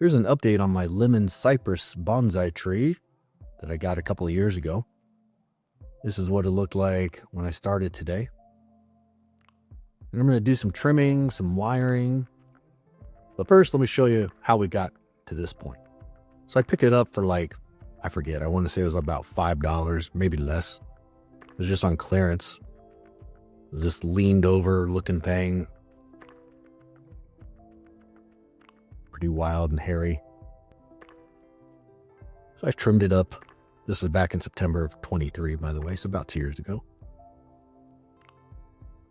Here's an update on my Lemon Cypress Bonsai tree that I got a couple of years ago. This is what it looked like when I started today. And I'm going to do some trimming, some wiring. But first, let me show you how we got to this point. So I picked it up for I forget, I want to say it was about $5, maybe less. It was just on clearance. It was this leaned over looking thing. Pretty wild and hairy. So I trimmed it up. This is back in September of 23, by the way, so about 2 years ago.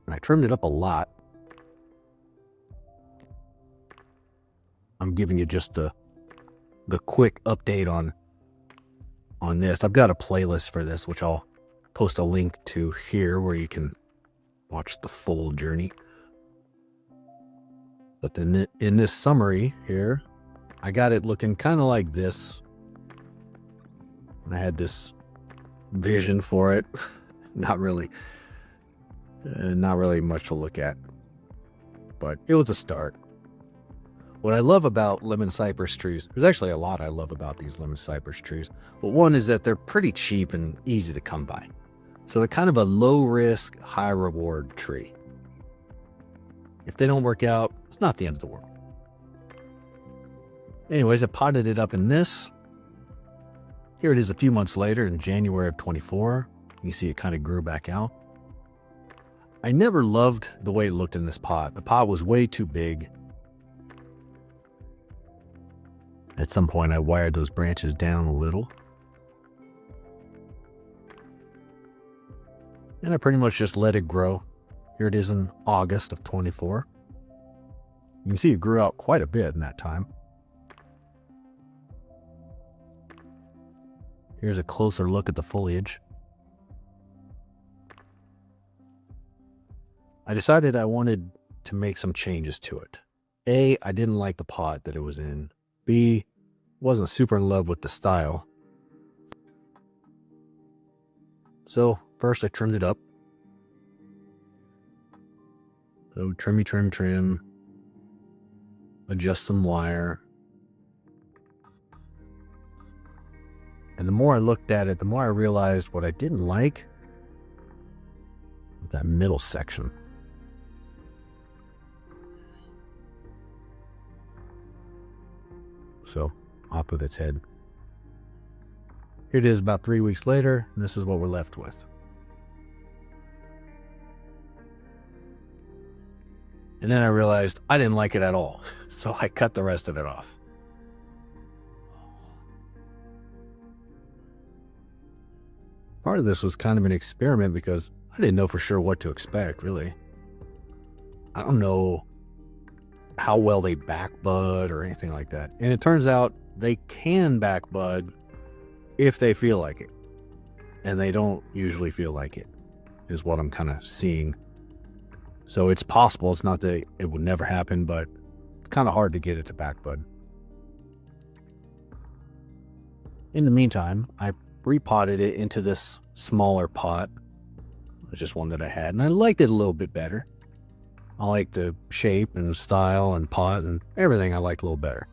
And I trimmed it up a lot. I'm giving you just the quick update on this. I've got a playlist for this, which I'll post a link to here where you can watch the full journey. But then in this summary here, I got it looking kind of like this. And I had this vision for it. Not really much to look at, but it was a start. What I love about lemon cypress trees, there's actually a lot I love about these lemon cypress trees, but one is that they're pretty cheap and easy to come by. So they're kind of a low risk, high reward tree. If they don't work out, it's not the end of the world. Anyways, I potted it up in this. Here it is a few months later in January of 24. You see it kind of grew back out. I never loved the way it looked in this pot. The pot was way too big. At some point, I wired those branches down a little. And I pretty much just let it grow. Here it is in August of 24. You can see it grew out quite a bit in that time. Here's a closer look at the foliage. I decided I wanted to make some changes to it. A, I didn't like the pot that it was in. B, wasn't super in love with the style. So first I trimmed it up. So trim, adjust some wire. And the more I looked at it, the more I realized what I didn't like was that middle section. So off with its head. Here it is about 3 weeks later, and this is what we're left with. And then I realized I didn't like it at all, so I cut the rest of it off. Part of this was kind of an experiment because I didn't know for sure what to expect, really. I don't know how well they back bud or anything like that. And it turns out they can back bud if they feel like it. And they don't usually feel like it, is what I'm kind of seeing. So it's possible. It's not that it would never happen, but it's kind of hard to get it to back bud. In the meantime, I repotted it into this smaller pot. It was just one that I had, and I liked it a little bit better. I like the shape and style and pot and everything I like a little better.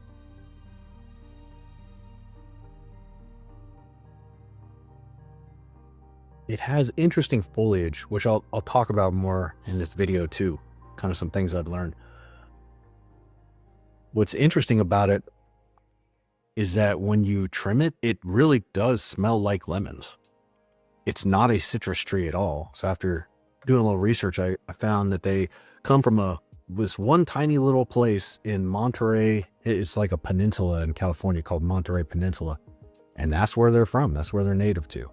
It has interesting foliage, which I'll talk about more in this video too. Kind of some things I've learned. What's interesting about it is that when you trim it, it really does smell like lemons. It's not a citrus tree at all. So after doing a little research, I found that they come from this one tiny little place in Monterey. It's like a peninsula in California called Monterey Peninsula. And that's where they're from. That's where they're native to.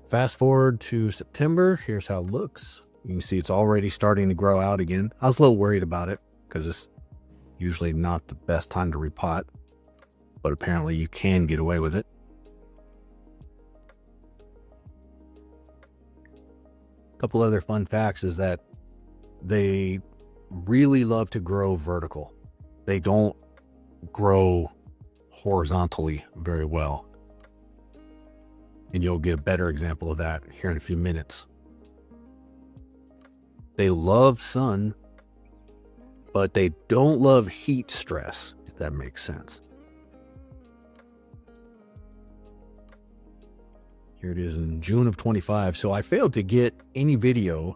Fast forward to September. Here's how it looks. You can see it's already starting to grow out again. I was a little worried about it because it's usually not the best time to repot, but apparently you can get away with it. A couple other fun facts is that they really love to grow vertical. They don't grow horizontally very well. And you'll get a better example of that here in a few minutes. They love sun, but they don't love heat stress, if that makes sense. Here it is in June of 25. So I failed to get any video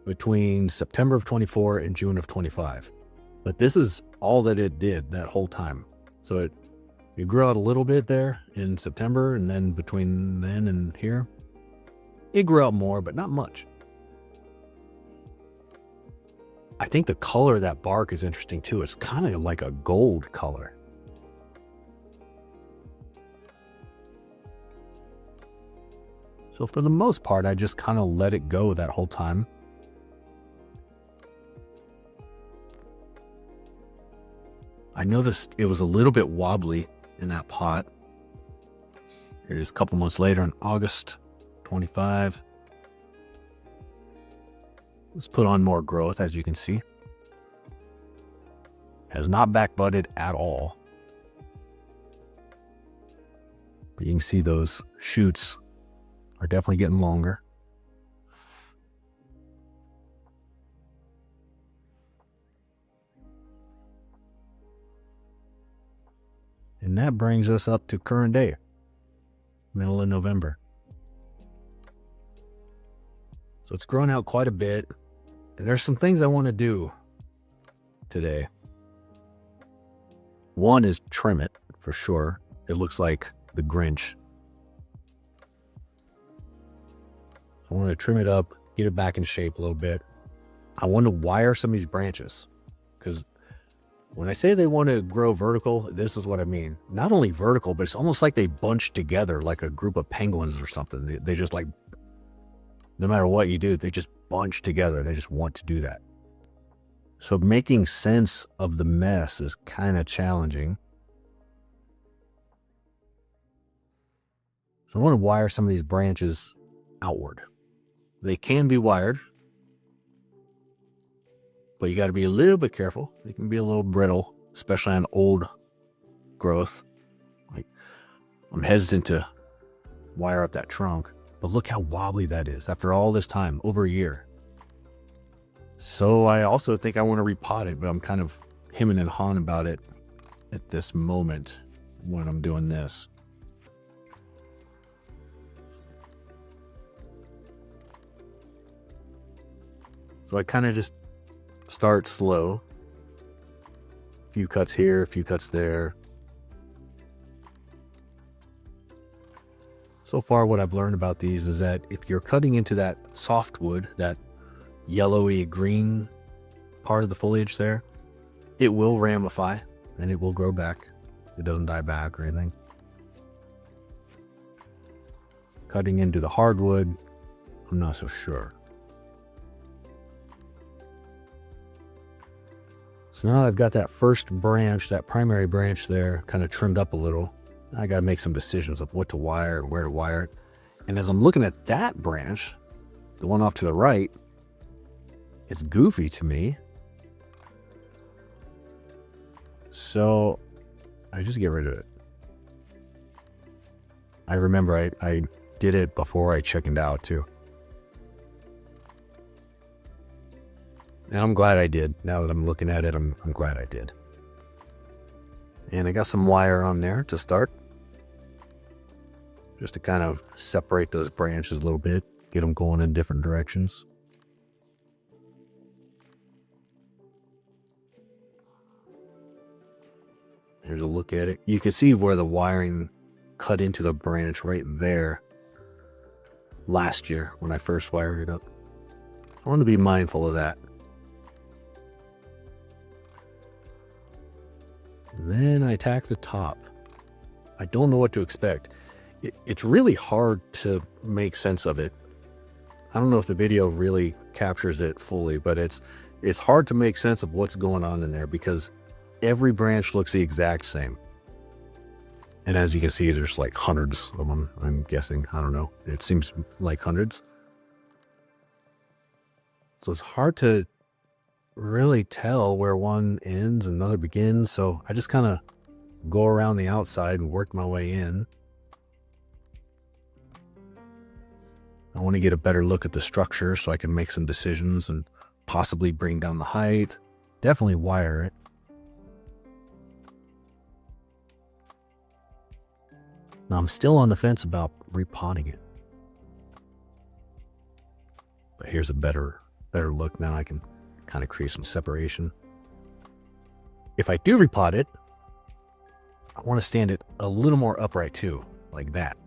between September of 24 and June of 25. But this is all that it did that whole time. So it grew out a little bit there in September, and then between then and here, it grew out more, but not much. I think the color of that bark is interesting too. It's kind of like a gold color. So for the most part, I just kind of let it go that whole time. I noticed it was a little bit wobbly in that pot. Here it is a couple months later in August 25. Let's put on more growth, as you can see. Has not back budded at all. But you can see those shoots are definitely getting longer. And that brings us up to current day, middle of November. So it's grown out quite a bit. And there's some things I want to do today. One is trim it for sure. It looks like the Grinch. I want to trim it up, get it back in shape a little bit. I want to wire some of these branches, because when I say they want to grow vertical, this is what I mean. Not only vertical, but it's almost like they bunch together like a group of penguins or something. They just like, no matter what you do, they just bunch together. They just want to do that. So making sense of the mess is kind of challenging. So I want to wire some of these branches outward. They can be wired, but you got to be a little bit careful. They can be a little brittle, especially on old growth. Like, I'm hesitant to wire up that trunk, but look how wobbly that is after all this time, over a year. So I also think I want to repot it, but I'm kind of hemming and hawing about it at this moment when I'm doing this. So I kind of just start slow. A few cuts here, a few cuts there. So far what I've learned about these is that if you're cutting into that softwood, that yellowy green part of the foliage there, it will ramify and it will grow back. It doesn't die back or anything. Cutting into the hardwood, I'm not so sure. So now I've got that first branch, that primary branch there, kind of trimmed up a little. I got to make some decisions of what to wire and where to wire it. And as I'm looking at that branch, the one off to the right, it's goofy to me. So I just get rid of it. I remember I did it before I chickened out too. And I'm glad I did. Now that I'm looking at it, I'm glad I did. And I got some wire on there to start, just to kind of separate those branches a little bit, get them going in different directions. Here's a look at it. You can see where the wiring cut into the branch right there last year when I first wired it up. I want to be mindful of that. Then I tack the top. I don't know what to expect. It's really hard to make sense of it. I don't know if the video really captures it fully, but it's hard to make sense of what's going on in there because every branch looks the exact same. And as you can see, there's like hundreds of them, I'm guessing. I don't know. It seems like hundreds. So it's hard to really tell where one ends and another begins. So I just kind of go around the outside and work my way in. I want to get a better look at the structure so I can make some decisions and possibly bring down the height, definitely wire it. Now I'm still on the fence about repotting it. But here's a better look. Now I can kind of create some separation. If I do repot it, I want to stand it a little more upright too, like that.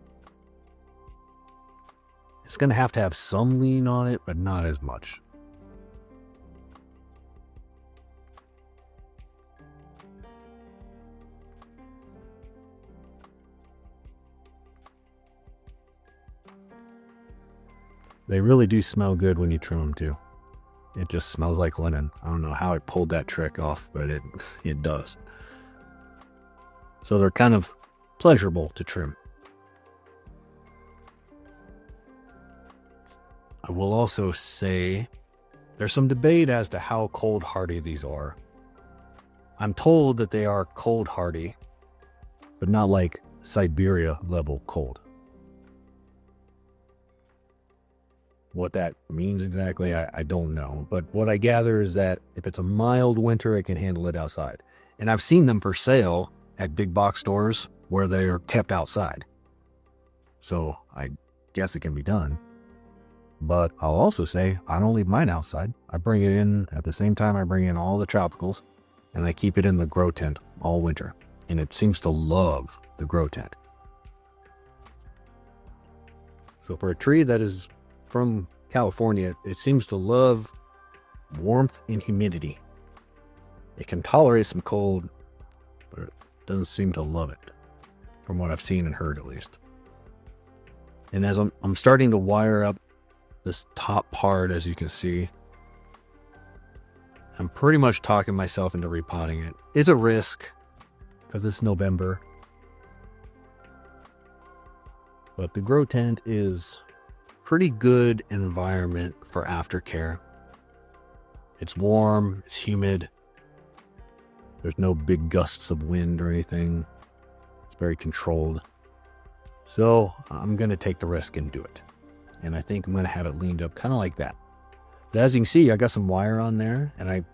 It's going to have some lean on it, but not as much. They really do smell good when you trim them too. It just smells like linen. I don't know how I pulled that trick off, but it does. So they're kind of pleasurable to trim. I will also say there's some debate as to how cold hardy these are. I'm told that they are cold hardy, but not like Siberia level cold. What that means exactly, I don't know. But what I gather is that if it's a mild winter, it can handle it outside. And I've seen them for sale at big box stores where they're kept outside. So I guess it can be done. But I'll also say I don't leave mine outside. I bring it in at the same time I bring in all the tropicals, and I keep it in the grow tent all winter. And it seems to love the grow tent. So for a tree that is from California, it seems to love warmth and humidity. It can tolerate some cold, but it doesn't seem to love it, from what I've seen and heard at least. And as I'm starting to wire up this top part, as you can see, I'm pretty much talking myself into repotting it. It's a risk because it's November, but the grow tent is pretty good environment for aftercare. It's warm, it's humid. There's no big gusts of wind or anything. It's very controlled. So I'm going to take the risk and do it. And I think I'm going to have it leaned up kind of like that. But as you can see, I got some wire on there, and I'm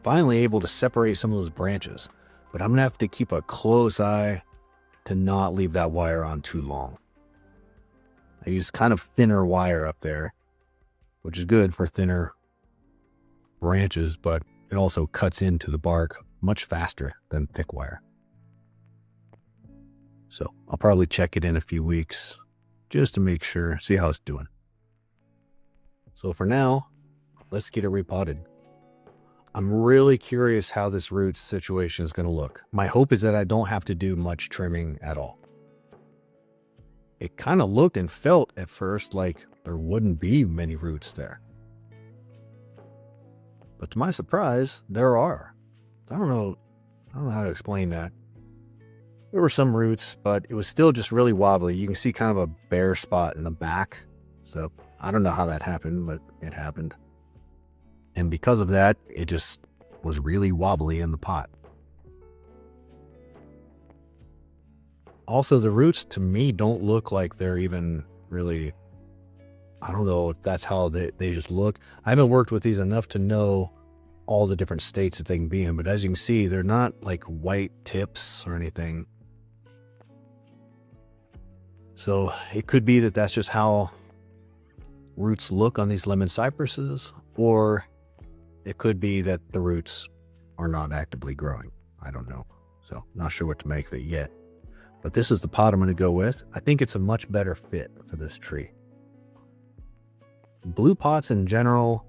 finally able to separate some of those branches. But I'm going to have to keep a close eye to not leave that wire on too long. I use kind of thinner wire up there, which is good for thinner branches, but it also cuts into the bark much faster than thick wire. So I'll probably check it in a few weeks just to make sure, see how it's doing. So for now, let's get it repotted. I'm really curious how this root situation is going to look. My hope is that I don't have to do much trimming at all. It kind of looked and felt at first like there wouldn't be many roots there. But to my surprise, there are. I don't know how to explain that. There were some roots, but it was still just really wobbly. You can see kind of a bare spot in the back. So I don't know how that happened, but it happened. And because of that, it just was really wobbly in the pot. Also, the roots to me don't look like they're even really, I don't know if that's how they just look. I haven't worked with these enough to know all the different states that they can be in, but as you can see, they're not like white tips or anything. So it could be that that's just how roots look on these lemon cypresses, or it could be that the roots are not actively growing. I don't know. So not sure what to make of it yet. But this is the pot I'm going to go with. I think it's a much better fit for this tree. Blue pots in general,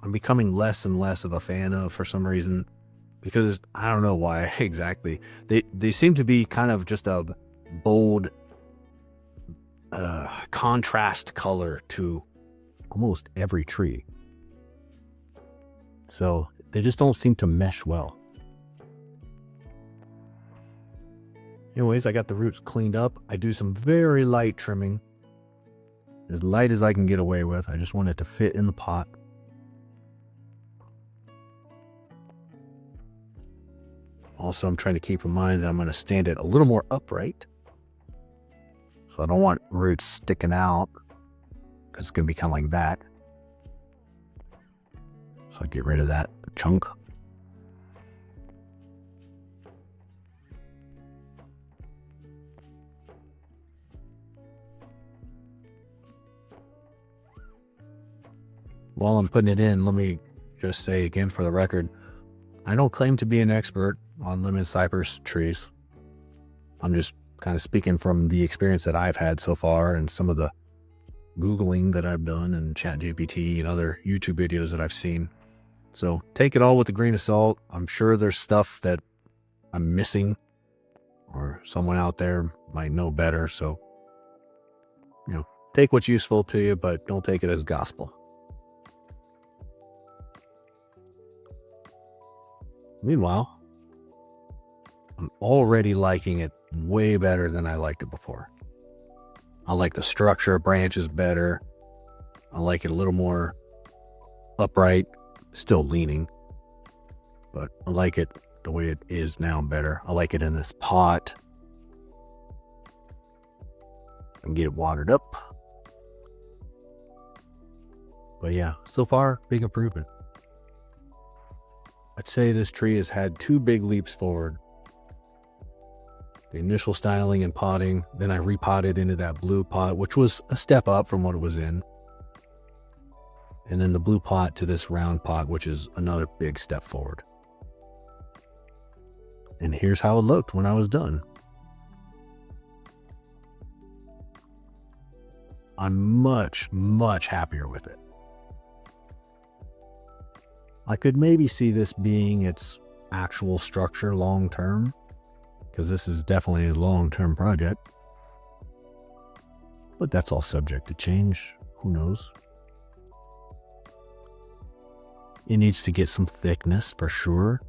I'm becoming less and less of a fan of for some reason, because I don't know why exactly. They seem to be kind of just a bold contrast color to almost every tree. So they just don't seem to mesh well. Anyways, I got the roots cleaned up. I do some very light trimming, as light as I can get away with. I just want it to fit in the pot. Also, I'm trying to keep in mind that I'm going to stand it a little more upright. So I don't want roots sticking out, because it's going to be kind of like that. So I get rid of that chunk. while I'm putting it in, let me just say again for the record, I don't claim to be an expert on lemon cypress trees. I'm just kind of speaking from the experience that I've had so far and some of the Googling that I've done and Chat GPT and other YouTube videos that I've seen. So take it all with a grain of salt. I'm sure there's stuff that I'm missing or someone out there might know better. So, take what's useful to you, but don't take it as gospel. Meanwhile, I'm already liking it way better than I liked it before. I like the structure of branches better. I like it a little more upright, still leaning, but I like it the way it is now better. I like it in this pot. I can get it watered up. But yeah, so far, big improvement. I'd say this tree has had 2 big leaps forward. The initial styling and potting, then I repotted into that blue pot, which was a step up from what it was in. And then the blue pot to this round pot, which is another big step forward. And here's how it looked when I was done. I'm much, much happier with it. I could maybe see this being its actual structure long term, because this is definitely a long-term project. But that's all subject to change. Who knows? It needs to get some thickness for sure.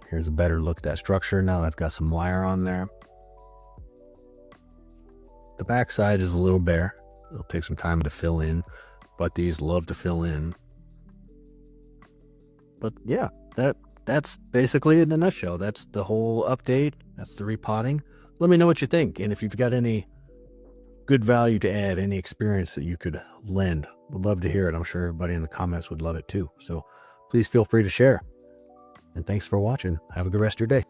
Here's a better look at that structure now that I've got some wire on there. The back side is a little bare. It'll take some time to fill in, but these love to fill in. But yeah, that's basically it in a nutshell. That's the whole update. That's the repotting. Let me know what you think. And if you've got any good value to add, any experience that you could lend, would love to hear it. I'm sure everybody in the comments would love it too. So please feel free to share. And thanks for watching. Have a good rest of your day.